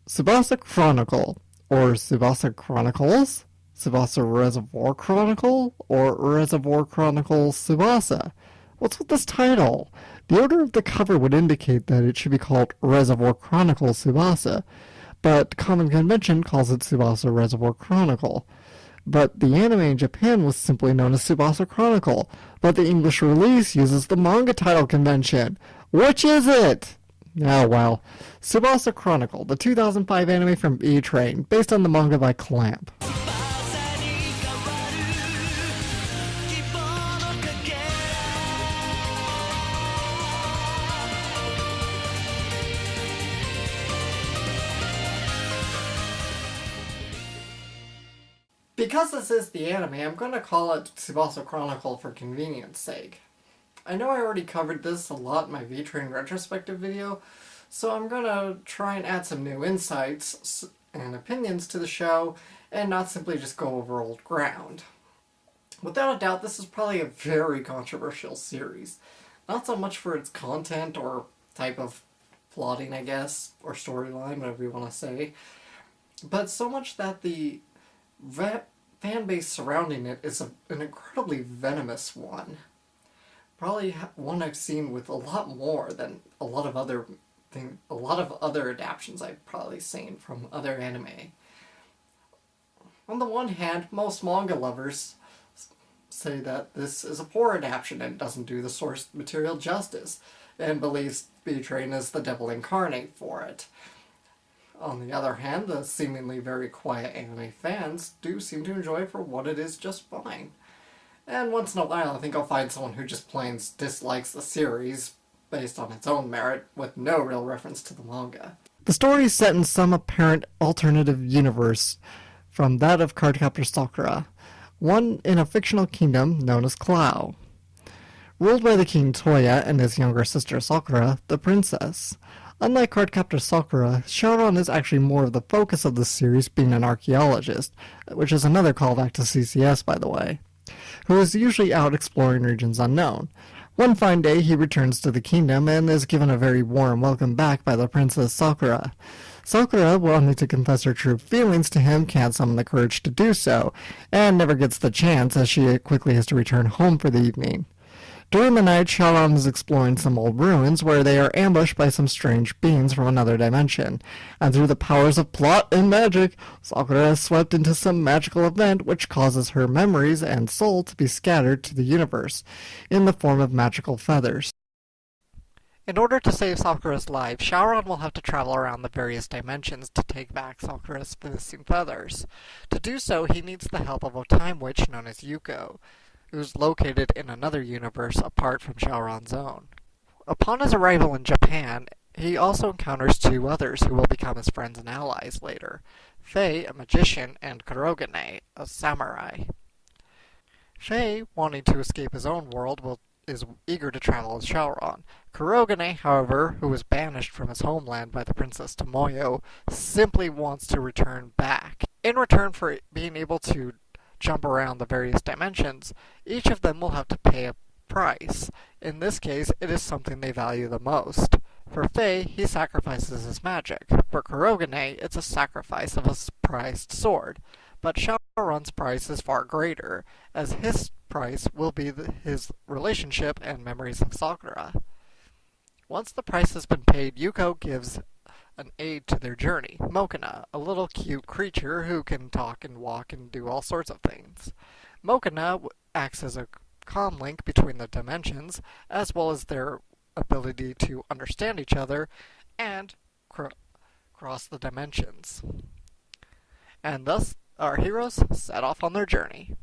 Tsubasa Chronicle, or Tsubasa Chronicles, Tsubasa Reservoir Chronicle, or Reservoir Chronicles Tsubasa. What's with this title? The order of the cover would indicate that it should be called Reservoir Chronicles Tsubasa, but common convention calls it Tsubasa Reservoir Chronicle. But the anime in Japan was simply known as Tsubasa Chronicle, but the English release uses the manga title convention. Which is it? Oh well. Tsubasa Chronicle, the 2005 anime from E-Train, based on the manga by Clamp. Because this is the anime, I'm going to call it Tsubasa Chronicle for convenience sake. I know I already covered this a lot in my V-Train retrospective video, so I'm going to try and add some new insights and opinions to the show, and not simply just go over old ground. Without a doubt, this is probably a very controversial series. Not so much for its content or type of plotting, I guess, or storyline, whatever you want to say, but so much that the fan base surrounding it is an incredibly venomous one. Probably one I've seen with a lot more than a lot of other adaptations I've probably seen from other anime. On the one hand, most manga lovers say that this is a poor adaptation and doesn't do the source material justice, and believes B-Train is the devil incarnate for it. On the other hand, the seemingly very quiet anime fans do seem to enjoy it for what it is just fine. And once in a while I think I'll find someone who just plain dislikes the series based on its own merit, with no real reference to the manga. The story is set in some apparent alternative universe from that of Cardcaptor Sakura, one in a fictional kingdom known as Clow. Ruled by the king Toya and his younger sister Sakura, the princess. Unlike Cardcaptor Sakura, Shaoran is actually more of the focus of the series, being an archaeologist, which is another callback to CCS, by the way, who is usually out exploring regions unknown. One fine day, he returns to the kingdom and is given a very warm welcome back by the Princess Sakura. Sakura, wanting to confess her true feelings to him, can't summon the courage to do so, and never gets the chance as she quickly has to return home for the evening. During the night, Shaoran is exploring some old ruins where they are ambushed by some strange beings from another dimension, and through the powers of plot and magic, Sakura is swept into some magical event which causes her memories and soul to be scattered to the universe, in the form of magical feathers. In order to save Sakura's life, Shaoran will have to travel around the various dimensions to take back Sakura's missing feathers. To do so, he needs the help of a time witch known as Yuko, who's located in another universe apart from Shaoran's own. Upon his arrival in Japan, he also encounters two others who will become his friends and allies later, Faye, a magician, and Kurogane, a samurai. Faye, wanting to escape his own world, is eager to travel with Shaoran. Kurogane, however, who was banished from his homeland by the Princess Tomoyo, simply wants to return back. In return for being able to jump around the various dimensions, each of them will have to pay a price. In this case, it is something they value the most. For Faye, he sacrifices his magic. For Kurogane, it's a sacrifice of a prized sword. But Shaoran's price is far greater, as his price will be his relationship and memories of Sakura. Once the price has been paid, Yuko gives an aid to their journey, Mokina, a little cute creature who can talk and walk and do all sorts of things. Mokina acts as a comm link between the dimensions, as well as their ability to understand each other and cross the dimensions. And thus, our heroes set off on their journey.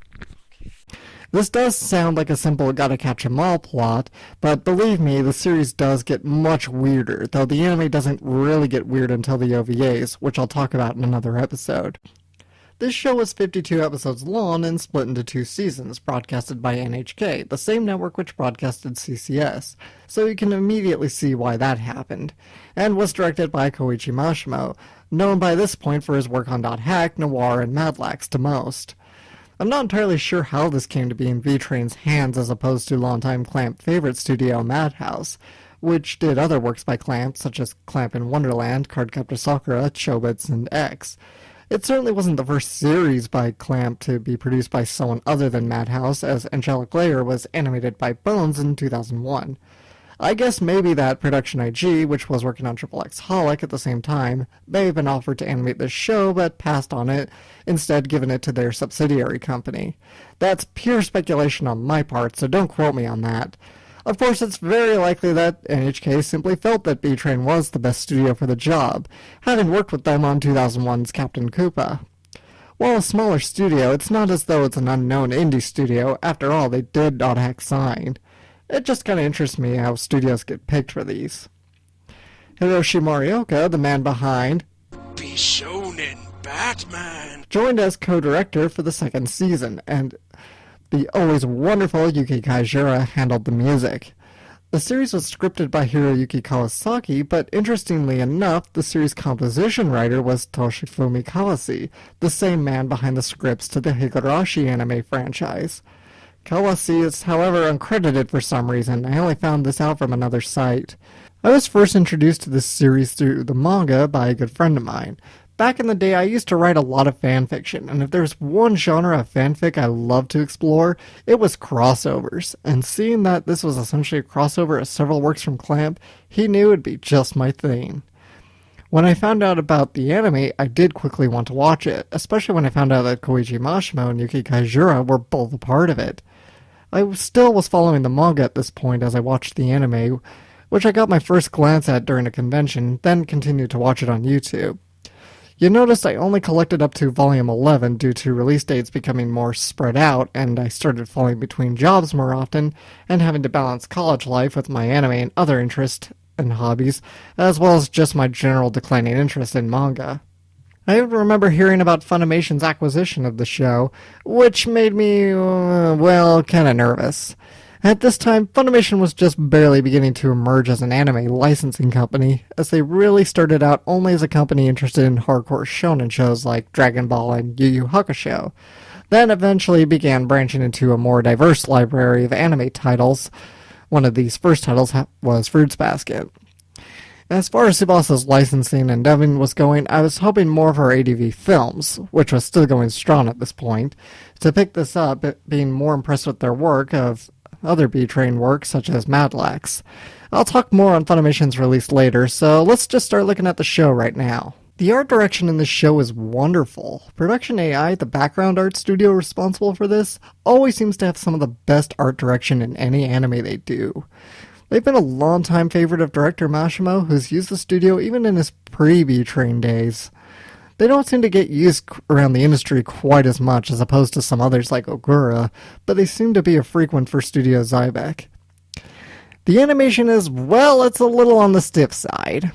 This does sound like a simple gotta catch 'em all plot, but believe me, the series does get much weirder, though the anime doesn't really get weird until the OVAs, which I'll talk about in another episode. This show was 52 episodes long and split into 2 seasons, broadcasted by NHK, the same network which broadcasted CCS, so you can immediately see why that happened, and was directed by Koichi Mashimo, known by this point for his work on Dot Hack, Noir, and Madlax to most. I'm not entirely sure how this came to be in V-Train's hands as opposed to longtime Clamp favorite studio Madhouse, which did other works by Clamp, such as Clamp in Wonderland, Cardcaptor Sakura, Chobits, and X. It certainly wasn't the first series by Clamp to be produced by someone other than Madhouse, as Angelic Layer was animated by Bones in 2001. I guess maybe that Production IG, which was working on XXX Holic at the same time, may have been offered to animate this show, but passed on it, instead giving it to their subsidiary company. That's pure speculation on my part, so don't quote me on that. Of course, it's very likely that NHK simply felt that B-Train was the best studio for the job, having worked with them on 2001's Captain Koopa. While a smaller studio, it's not as though it's an unknown indie studio. After all, they did Odd Sign. It just kind of interests me how studios get picked for these. Hiroshi Morioka, the man behind Bishonen Batman, joined as co-director for the second season, and the always wonderful Yuki Kaijura handled the music. The series was scripted by Hiroyuki Kawasaki, but interestingly enough, the series' composition writer was Toshifumi Kawase, the same man behind the scripts to the Higurashi anime franchise. Kawase is, however, uncredited for some reason. I only found this out from another site. I was first introduced to this series through the manga by a good friend of mine. Back in the day, I used to write a lot of fanfiction, and if there's one genre of fanfic I love to explore, it was crossovers. And seeing that this was essentially a crossover of several works from Clamp, he knew it'd be just my thing. When I found out about the anime, I did quickly want to watch it, especially when I found out that Koichi Mashimo and Yuki Kaijura were both a part of it. I still was following the manga at this point as I watched the anime, which I got my first glance at during a convention, then continued to watch it on YouTube. You noticed I only collected up to volume 11 due to release dates becoming more spread out, and I started falling between jobs more often, and having to balance college life with my anime and other interests and hobbies, as well as just my general declining interest in manga. I even remember hearing about Funimation's acquisition of the show, which made me, kinda nervous. At this time, Funimation was just barely beginning to emerge as an anime licensing company, as they really started out only as a company interested in hardcore shonen shows like Dragon Ball and Yu Yu Hakusho, then eventually began branching into a more diverse library of anime titles. One of these first titles was Fruits Basket. As far as Tsubasa's licensing and dubbing was going, I was hoping more for ADV Films, which was still going strong at this point, to pick this up, being more impressed with their work of other B-Train works such as Madlax. I'll talk more on Funimation's release later, so let's just start looking at the show right now. The art direction in this show is wonderful. Production AI, the background art studio responsible for this, always seems to have some of the best art direction in any anime they do. They've been a long-time favorite of director Mashimo, who's used the studio even in his pre-B-Train days. They don't seem to get used around the industry quite as much as opposed to some others like Ogura, but they seem to be a frequent for Studio Zybeck. The animation is, well, it's a little on the stiff side.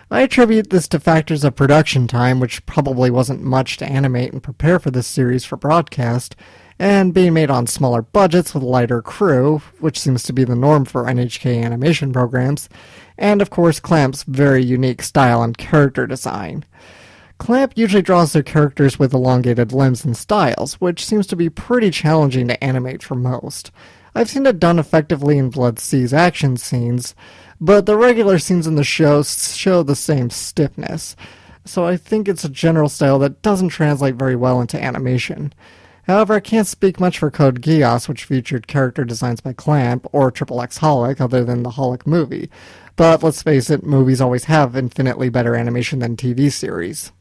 I attribute this to factors of production time, which probably wasn't much to animate and prepare for this series for broadcast, and being made on smaller budgets with a lighter crew, which seems to be the norm for NHK animation programs, and of course Clamp's very unique style and character design. Clamp usually draws their characters with elongated limbs and styles, which seems to be pretty challenging to animate for most. I've seen it done effectively in Blood Sea's action scenes, but the regular scenes in the show the same stiffness, so I think it's a general style that doesn't translate very well into animation. However, I can't speak much for Code Geass, which featured character designs by Clamp, or XXX Holic, other than the Holic movie. But let's face it, movies always have infinitely better animation than TV series.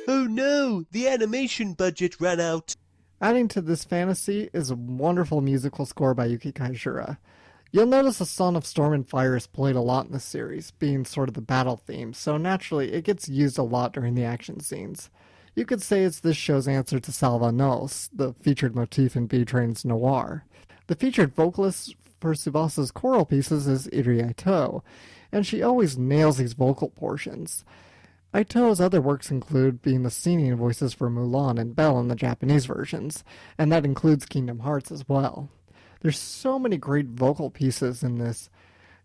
Oh no, the animation budget ran out. Adding to this fantasy is a wonderful musical score by Yuki Kaijura. You'll notice a Song of Storm and Fire is played a lot in this series, being sort of the battle theme, so naturally it gets used a lot during the action scenes. You could say it's this show's answer to Salva Nos, the featured motif in B-Train's Noir. The featured vocalist for Tsubasa's choral pieces is Iri Aito, and she always nails these vocal portions. Aito's other works include being the singing voices for Mulan and Belle in the Japanese versions, and that includes Kingdom Hearts as well. There's so many great vocal pieces in this,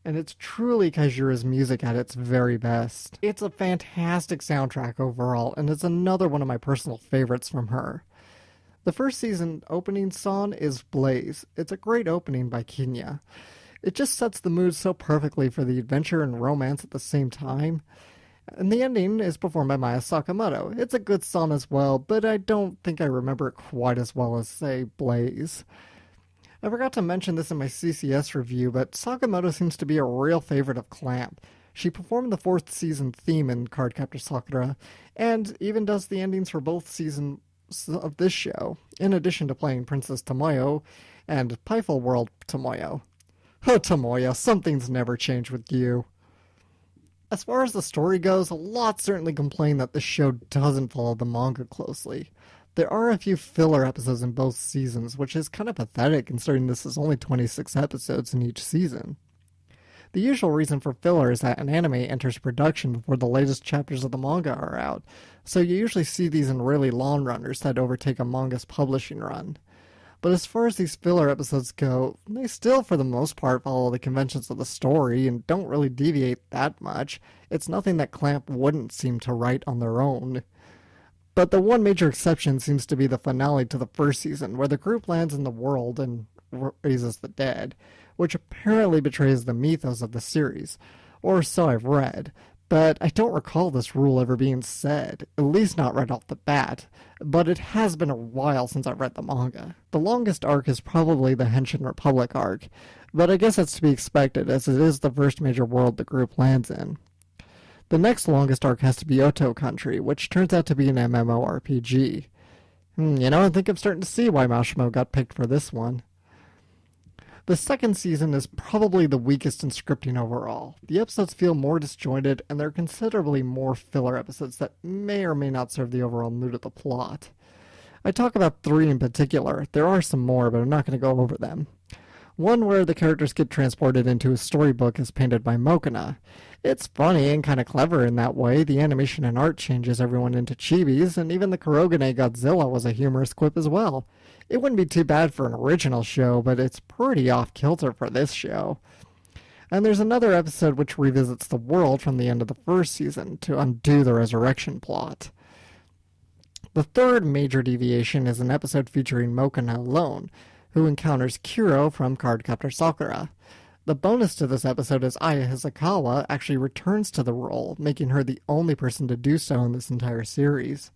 and it's truly Kaijura's music at its very best. It's a fantastic soundtrack overall, and it's another one of my personal favorites from her. The first season opening song is Blaze. It's a great opening by Kinya. It just sets the mood so perfectly for the adventure and romance at the same time. And the ending is performed by Maya Sakamoto. It's a good song as well, but I don't think I remember it quite as well as, say, Blaze. I forgot to mention this in my CCS review, but Sakamoto seems to be a real favorite of Clamp. She performed the 4th season theme in Cardcaptor Sakura, and even does the endings for both seasons of this show, in addition to playing Princess Tomoyo and Paiful World Tomoyo. Oh, Tomoyo, something's never changed with you. As far as the story goes, a lot certainly complain that the show doesn't follow the manga closely. There are a few filler episodes in both seasons, which is kind of pathetic considering this is only 26 episodes in each season. The usual reason for filler is that an anime enters production before the latest chapters of the manga are out, so you usually see these in really long runners that overtake a manga's publishing run. But as far as these filler episodes go, they still for the most part follow the conventions of the story and don't really deviate that much. It's nothing that Clamp wouldn't seem to write on their own. But the one major exception seems to be the finale to the first season, where the group lands in the world and raises the dead, which apparently betrays the mythos of the series, or so I've read. But I don't recall this rule ever being said, at least not right off the bat, but it has been a while since I've read the manga. The longest arc is probably the Henshin Republic arc, but I guess that's to be expected as it is the first major world the group lands in. The next longest arc has to be Oto Country, which turns out to be an MMORPG. I think I'm starting to see why Mashimo got picked for this one. The second season is probably the weakest in scripting overall. The episodes feel more disjointed, and there are considerably more filler episodes that may or may not serve the overall mood of the plot. I talk about 3 in particular. There are some more, but I'm not going to go over them. One where the characters get transported into a storybook is painted by Mokona. It's funny and kind of clever in that way. The animation and art changes everyone into chibis, and even the Kurogane Godzilla was a humorous quip as well. It wouldn't be too bad for an original show, but it's pretty off-kilter for this show. And there's another episode which revisits the world from the end of the first season to undo the resurrection plot. The third major deviation is an episode featuring Mokona alone, who encounters Kuro from Cardcaptor Sakura. The bonus to this episode is Aya Hisakawa actually returns to the role, making her the only person to do so in this entire series.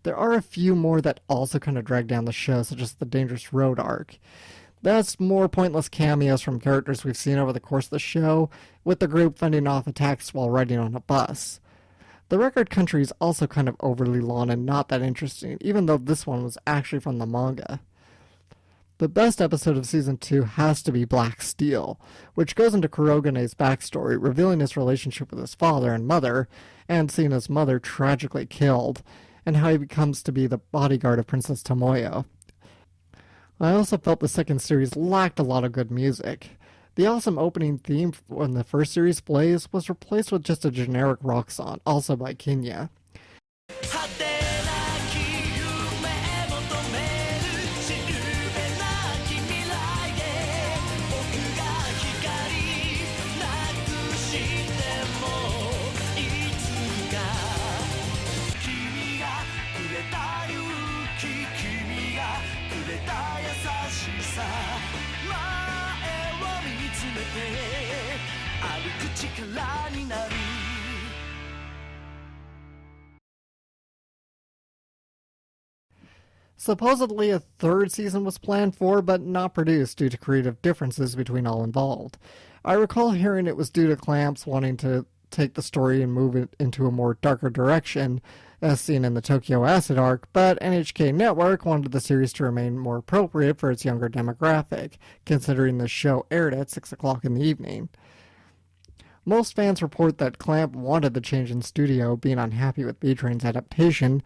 There are a few more that also kind of drag down the show, such as the Dangerous Road arc. That's more pointless cameos from characters we've seen over the course of the show, with the group fending off attacks while riding on a bus. The Record Country is also kind of overly long and not that interesting, even though this one was actually from the manga. The best episode of Season 2 has to be Black Steel, which goes into Kurogane's backstory, revealing his relationship with his father and mother, and seeing his mother tragically killed, and how he becomes to be the bodyguard of Princess Tomoyo. I also felt the second series lacked a lot of good music. The awesome opening theme when the first series plays was replaced with just a generic rock song, also by Kinya. Supposedly a third season was planned for, but not produced due to creative differences between all involved. I recall hearing it was due to Clamps wanting to take the story and move it into a more darker direction, as seen in the Tokyo Acid arc, but NHK Network wanted the series to remain more appropriate for its younger demographic, considering the show aired at 6 o'clock in the evening. Most fans report that Clamp wanted the change in studio, being unhappy with B-Train's adaptation,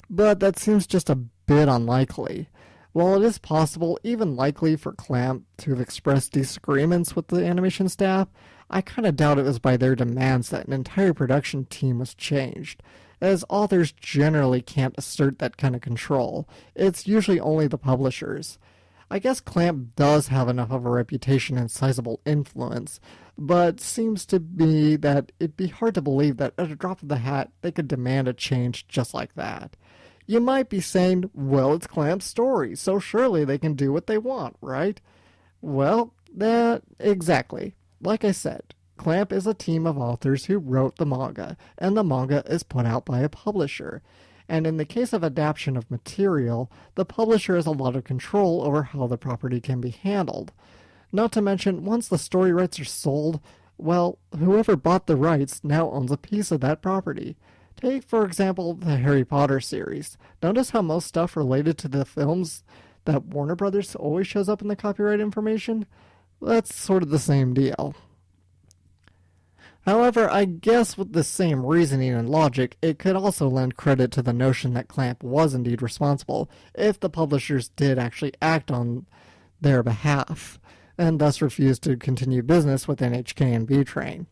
but that seems just a bit unlikely. While it is possible, even likely for Clamp to have expressed disagreements with the animation staff, I kind of doubt it was by their demands that an entire production team was changed, as authors generally can't assert that kind of control. It's usually only the publishers. I guess Clamp does have enough of a reputation and sizable influence, but seems to be that it'd be hard to believe that at a drop of the hat they could demand a change just like that. You might be saying, well, it's Clamp's story, so surely they can do what they want, right? Well, exactly. Like I said, Clamp is a team of authors who wrote the manga, and the manga is put out by a publisher. And in the case of adaptation of material, the publisher has a lot of control over how the property can be handled. Not to mention, once the story rights are sold, well, whoever bought the rights now owns a piece of that property. Take, for example, the Harry Potter series. Notice how most stuff related to the films that Warner Brothers always shows up in the copyright information? That's sort of the same deal. However, I guess with the same reasoning and logic, it could also lend credit to the notion that Clamp was indeed responsible if the publishers did actually act on their behalf, and thus refused to continue business with NHK and B-Train.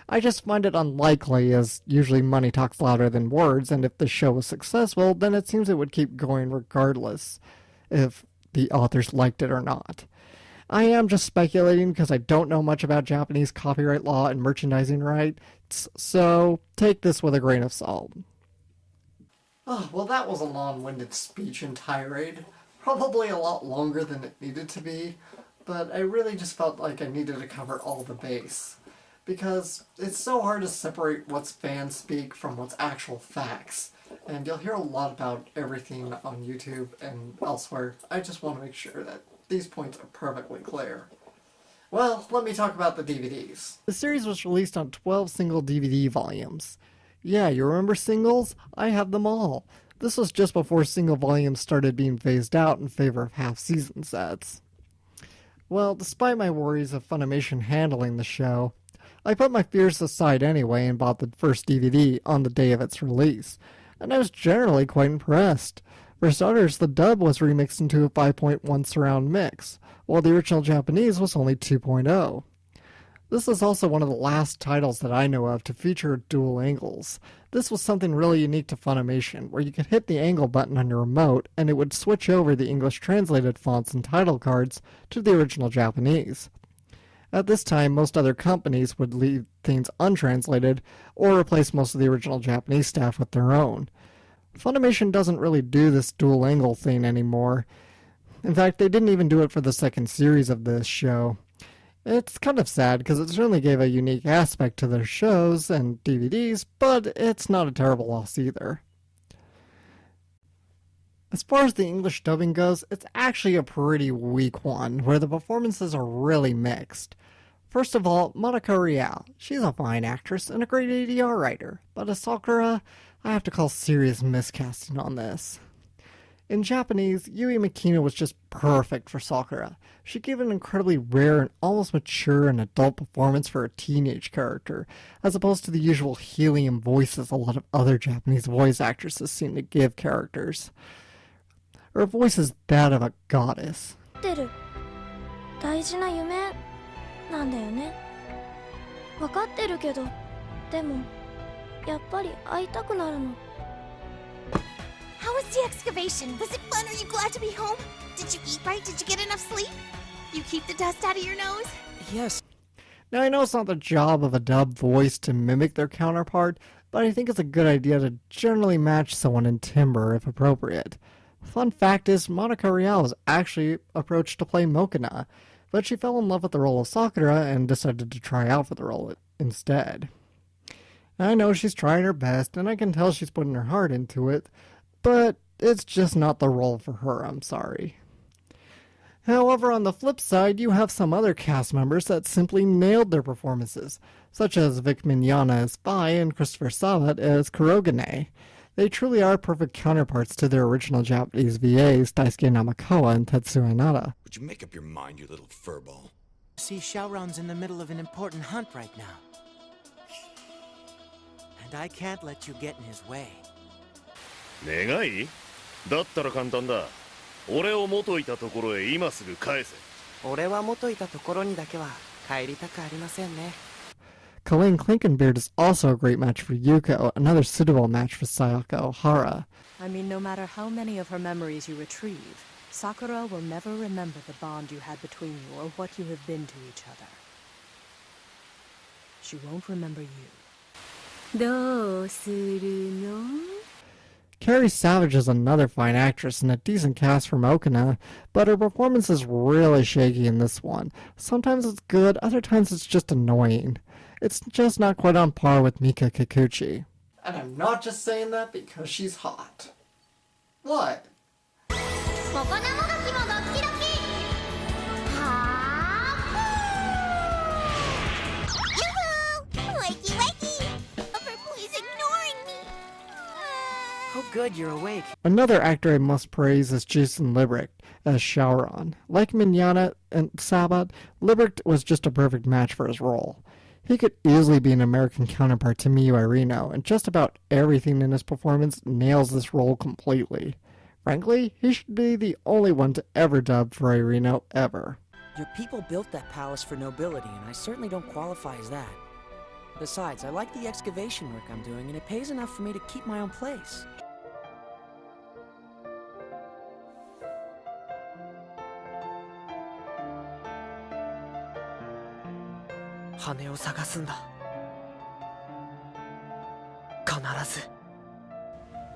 I just find it unlikely, as usually money talks louder than words, and if the show was successful, then it seems it would keep going regardless if the authors liked it or not. I am just speculating because I don't know much about Japanese copyright law and merchandising rights, so take this with a grain of salt. Oh, well, that was a long-winded speech and tirade. Probably a lot longer than it needed to be, but I really just felt like I needed to cover all the base. Because it's so hard to separate what's fan speak from what's actual facts. And you'll hear a lot about everything on YouTube and elsewhere. I just want to make sure that these points are perfectly clear. Well, let me talk about the DVDs. The series was released on 12 single DVD volumes. Yeah, you remember singles? I have them all. This was just before single volumes started being phased out in favor of half-season sets. Well, despite my worries of Funimation handling the show, I put my fears aside anyway and bought the first DVD on the day of its release, and I was generally quite impressed. For starters, the dub was remixed into a 5.1 surround mix, while the original Japanese was only 2.0. This is also one of the last titles that I know of to feature dual angles. This was something really unique to Funimation, where you could hit the angle button on your remote and it would switch over the English translated fonts and title cards to the original Japanese. At this time, most other companies would leave things untranslated or replace most of the original Japanese staff with their own. Funimation doesn't really do this dual angle thing anymore. In fact, they didn't even do it for the second series of this show. It's kind of sad because it certainly gave a unique aspect to their shows and DVDs, but it's not a terrible loss either. As far as the English dubbing goes, it's actually a pretty weak one, where the performances are really mixed. First of all, Monica Rial. She's a fine actress and a great ADR writer, but as Sakura, I have to call serious miscasting on this. In Japanese, Yui Makino was just perfect for Sakura. She gave an incredibly rare and almost mature and adult performance for a teenage character, as opposed to the usual helium voices a lot of other Japanese voice actresses seem to give characters. Her voice is that of a goddess. 大事な夢なんだよね。わかってるけど、でもやっぱり会いたくなるの。How was the excavation? Was it fun? Are you glad to be home? Did you eat right? Did you get enough sleep? You keep the dust out of your nose? Yes. Now, I know it's not the job of a dub voice to mimic their counterpart, but I think it's a good idea to generally match someone in timbre if appropriate. Fun fact is, Monica Rial was actually approached to play Mokina, but she fell in love with the role of Sakura and decided to try out for the role instead. I know she's trying her best, and I can tell she's putting her heart into it, but it's just not the role for her, I'm sorry. However, on the flip side, you have some other cast members that simply nailed their performances, such as Vic Mignogna as Vi and Christopher Sabat as Kurogane. They truly are perfect counterparts to their original Japanese VAs, Daisuke Namakawa and Tetsuya Inada. Would you make up your mind, you little furball? See, Xiaoran's in the middle of an important hunt right now. And I can't let you get in his way. 願い？だったら簡単だ。俺を元いたところへ今すぐ返せ。俺は元いたところにだけは帰りたくありませんね。Colleen Clinkenbeard is also a great match for Yuko, another suitable match for Sayaka Ohara. I mean, no matter how many of her memories you retrieve, Sakura will never remember the bond you had between you or what you have been to each other. She won't remember you. どうするの? Carrie Savage is another fine actress and a decent cast from Okina, but her performance is really shaky in this one. Sometimes it's good, other times it's just annoying. It's just not quite on par with Mika Kikuchi. And I'm not just saying that because she's hot. What? Wakey, wakey! Please ignoring me! Oh good, you're awake. Another actor I must praise is Jason Libricht as Shaoran. Like Minyana and Sabat, Libricht was just a perfect match for his role. He could easily be an American counterpart to Miyu Irino, and just about everything in his performance nails this role completely. Frankly, he should be the only one to ever dub for Irino ever. Your people built that palace for nobility, and I certainly don't qualify as that. Besides, I like the excavation work I'm doing, and it pays enough for me to keep my own place. Haneを探すんだ。必ず。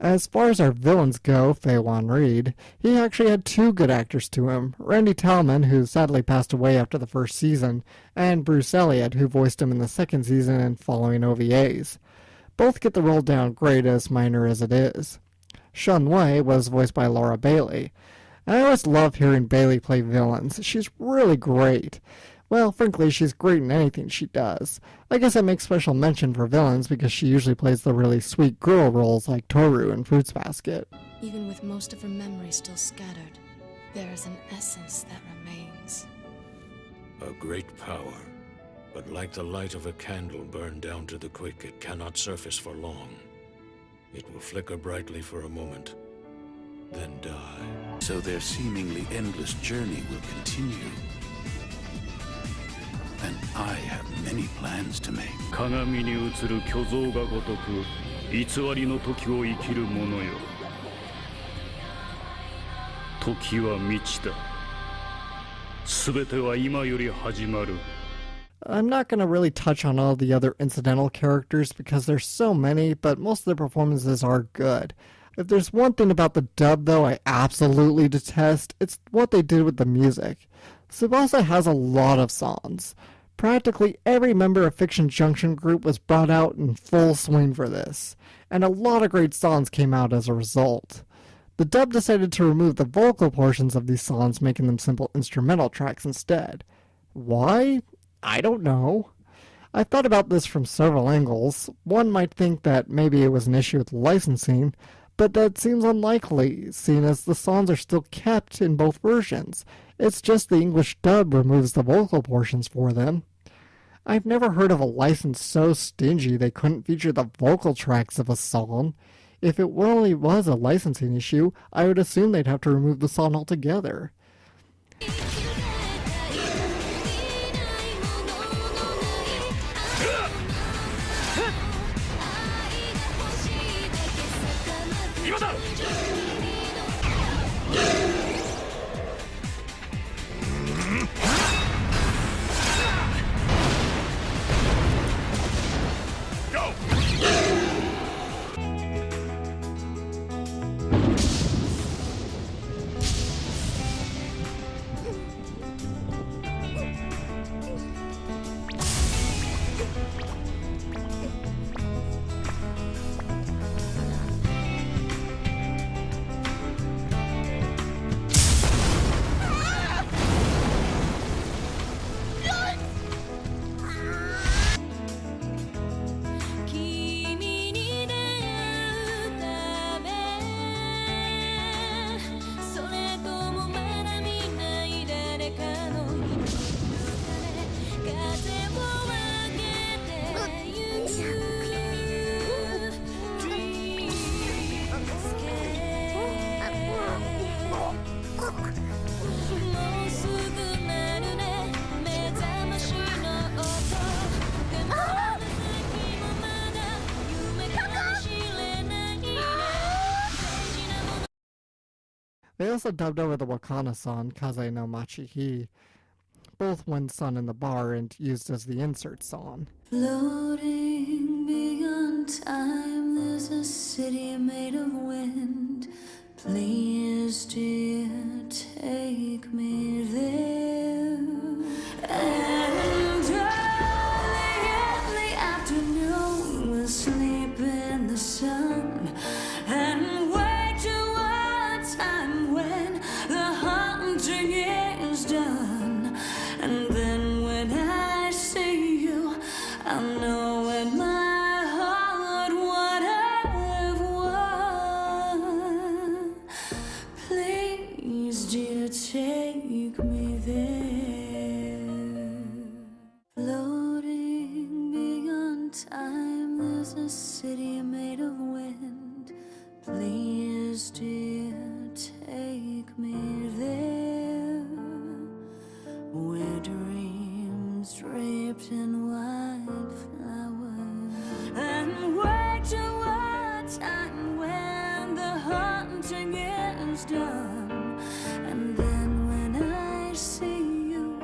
As far as our villains go, Fei-Wan Reed, he actually had two good actors to him, Randy Talman, who sadly passed away after the first season, and Bruce Elliott, who voiced him in the second season and following OVAs. Both get the role down great, as minor as it is. Shun Wei was voiced by Laura Bailey. I always love hearing Bailey play villains. She's really great. Well, frankly, she's great in anything she does. I guess I make special mention for villains because she usually plays the really sweet girl roles like Toru in Fruits Basket. Even with most of her memory still scattered, there is an essence that remains. A great power, but like the light of a candle burned down to the quick, it cannot surface for long. It will flicker brightly for a moment, then die. So their seemingly endless journey will continue. And I have many plans to make. 鏡に映る巨像がごとく偽りの時を生きる者よ。時は満ちた。すべては今より始まる。I'm not going to really touch on all the other incidental characters because there's so many, but most of their performances are good. If there's one thing about the dub, though, I absolutely detest, it's what they did with the music. Tsubasa has a lot of songs. Practically every member of Fiction Junction Group was brought out in full swing for this, and a lot of great songs came out as a result. The dub decided to remove the vocal portions of these songs, making them simple instrumental tracks instead. Why? I don't know. I thought about this from several angles. One might think that maybe it was an issue with licensing, but that seems unlikely, seeing as the songs are still kept in both versions. It's just the English dub removes the vocal portions for them. I've never heard of a license so stingy they couldn't feature the vocal tracks of a song. If it really was a licensing issue, I would assume they'd have to remove the song altogether. They also dubbed over the Wakana song, Kaze no Machihi, both when sung in the bar and used as the insert song. Floating beyond time, there's a city made of wind. Please, dear, take me there. And early in the afternoon, we'll sleep in the sun and wait to a time when the hunting is done. And then when I see you, I'll know in my heart what I've won. Please, dear, take me there. Floating beyond time, there's a city made of wind. Please, dear, take me there. Where dreams draped in white flowers, and wait to a time when the hunting is done. And then when I see you,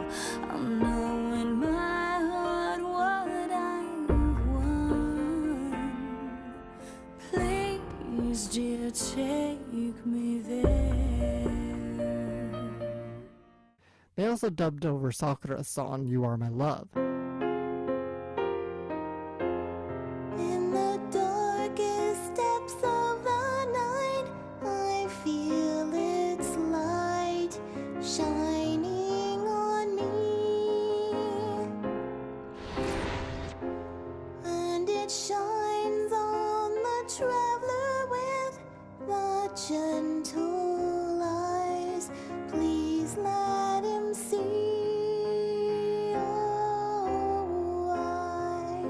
I'll know in my heart what I've won. Please, dear, take me there. They also dubbed over Sakura's song, You Are My Love. In the darkest depths of the night, I feel its light shining on me. And it shines on the traveler with the gentle eyes. Please let him see. Oh, I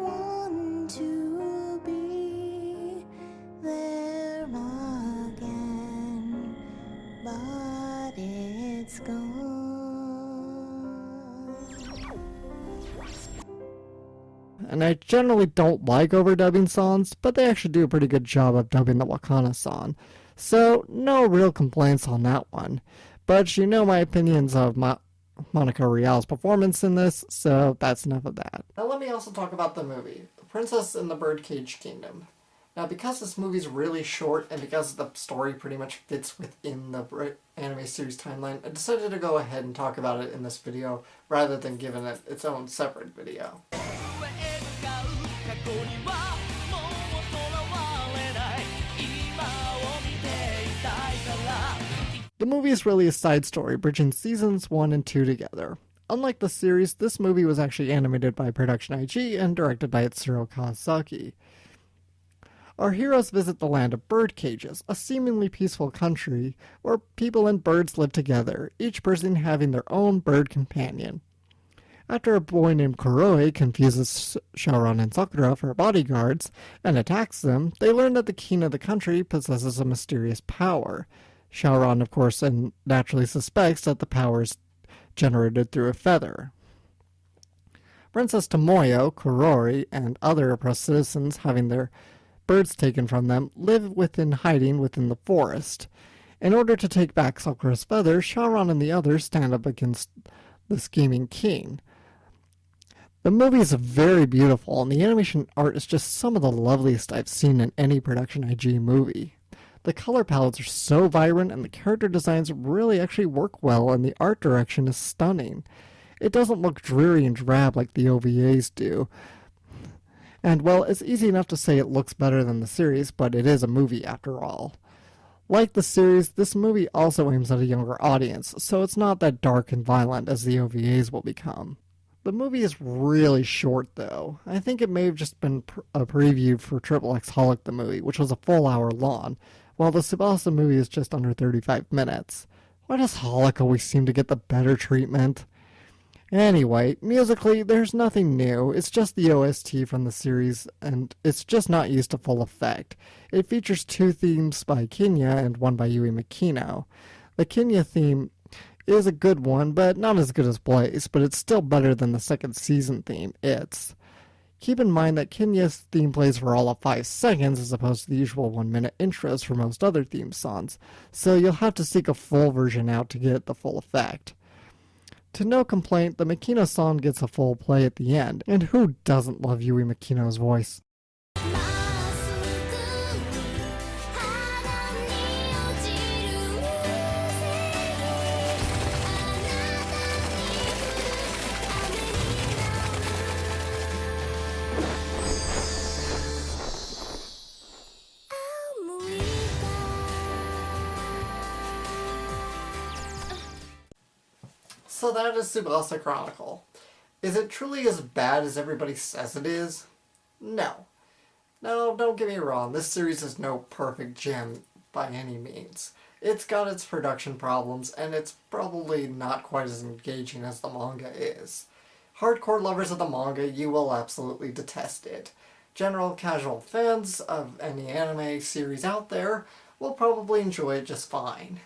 want to be there again, but it's gone. And I generally don't like overdubbing songs, but they actually do a pretty good job of dubbing the Wakana song. So, no real complaints on that one. But you know my opinions of Monica Rial's performance in this, so that's enough of that. Now let me also talk about the movie, The Princess in the Birdcage Kingdom. Now because this movie's really short, and because the story pretty much fits within the anime series timeline, I decided to go ahead and talk about it in this video, rather than giving it its own separate video. The movie is really a side story, bridging seasons 1 and 2 together. Unlike the series, this movie was actually animated by Production IG and directed by Itsuro Kawasaki. Our heroes visit the land of bird cages, a seemingly peaceful country where people and birds live together, each person having their own bird companion. After a boy named Kuroi confuses Shaoran and Sakura for bodyguards and attacks them, they learn that the king of the country possesses a mysterious power. Shaoran, of course, naturally suspects that the power is generated through a feather. Princess Tomoyo, Kuroi, and other oppressed citizens having their birds taken from them live within hiding within the forest. In order to take back Sakura's feather, Shaoran and the others stand up against the scheming king. The movie is very beautiful, and the animation art is just some of the loveliest I've seen in any Production IG movie. The color palettes are so vibrant, and the character designs really actually work well, and the art direction is stunning. It doesn't look dreary and drab like the OVAs do. And, well, it's easy enough to say it looks better than the series, but it is a movie after all. Like the series, this movie also aims at a younger audience, so it's not that dark and violent as the OVAs will become. The movie is really short, though. I think it may have just been a preview for XXX Holic the movie, which was a full hour long, while the Tsubasa movie is just under 35 minutes. Why does Holic always seem to get the better treatment? Anyway, musically, there's nothing new. It's just the OST from the series, and it's just not used to full effect. It features 2 themes by Kinya and 1 by Yui Makino. The Kinya theme is a good one, but not as good as Blaze, but it's still better than the second season theme, It's. Keep in mind that Kenya's theme plays for all of 5 seconds as opposed to the usual 1-minute intros for most other theme songs, so you'll have to seek a full version out to get the full effect. To no complaint, the Makino song gets a full play at the end, and who doesn't love Yui Makino's voice? So that is Tsubasa Chronicle. Is it truly as bad as everybody says it is? No. No, don't get me wrong, this series is no perfect gem by any means. It's got its production problems, and it's probably not quite as engaging as the manga is. Hardcore lovers of the manga, you will absolutely detest it. General casual fans of any anime series out there will probably enjoy it just fine.